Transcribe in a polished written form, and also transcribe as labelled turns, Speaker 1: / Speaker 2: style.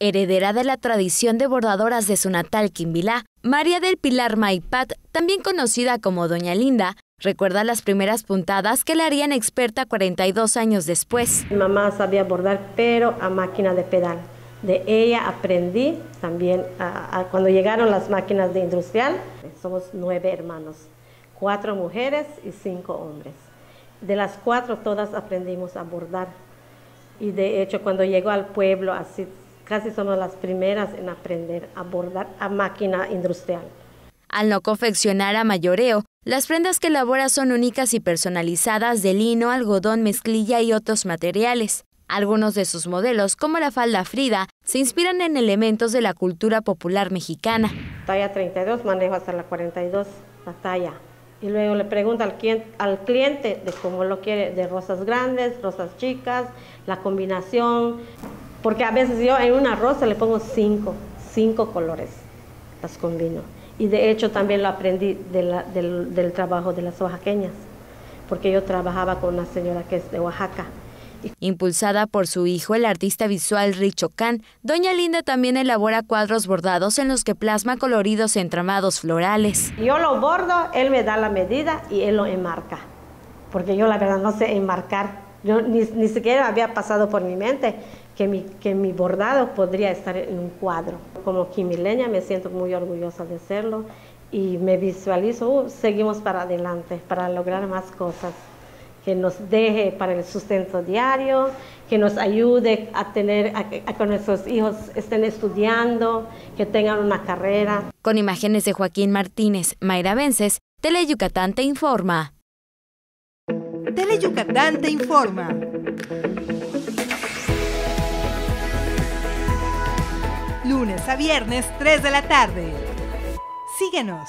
Speaker 1: Heredera de la tradición de bordadoras de su natal Quimbilá, María del Pilar Maipat, también conocida como Doña Linda, recuerda las primeras puntadas que la harían experta 42 años después.
Speaker 2: Mi mamá sabía bordar, pero a máquina de pedal. De ella aprendí también cuando llegaron las máquinas de industrial. Somos 9 hermanos, 4 mujeres y 5 hombres. De las 4 todas aprendimos a bordar. Y de hecho cuando llegó al pueblo, así casi somos las primeras en aprender a bordar a máquina industrial.
Speaker 1: Al no confeccionar a mayoreo, las prendas que elabora son únicas y personalizadas de lino, algodón, mezclilla y otros materiales. Algunos de sus modelos, como la falda Frida, se inspiran en elementos de la cultura popular mexicana.
Speaker 2: Talla 32, manejo hasta la 42, la talla. Y luego le pregunto al cliente de cómo lo quiere, de rosas grandes, rosas chicas, la combinación. Porque a veces yo en una rosa le pongo 5 colores, las combino. Y de hecho también lo aprendí del trabajo de las oaxaqueñas, porque yo trabajaba con una señora que es de Oaxaca.
Speaker 1: Impulsada por su hijo, el artista visual Richo Can, Doña Linda también elabora cuadros bordados en los que plasma coloridos entramados florales.
Speaker 2: Yo lo bordo, él me da la medida y él lo enmarca, porque yo la verdad no sé enmarcar. Yo ni siquiera había pasado por mi mente que mi bordado podría estar en un cuadro. Como quimileña me siento muy orgullosa de hacerlo y me visualizo, seguimos para adelante, para lograr más cosas, que nos deje para el sustento diario, que nos ayude a que nuestros hijos estén estudiando, que tengan una carrera.
Speaker 1: Con imágenes de Joaquín Martínez, Mayra Vences, Teleyucatán te informa.
Speaker 3: Teleyucatán te informa. Lunes a viernes, 3 de la tarde. Síguenos.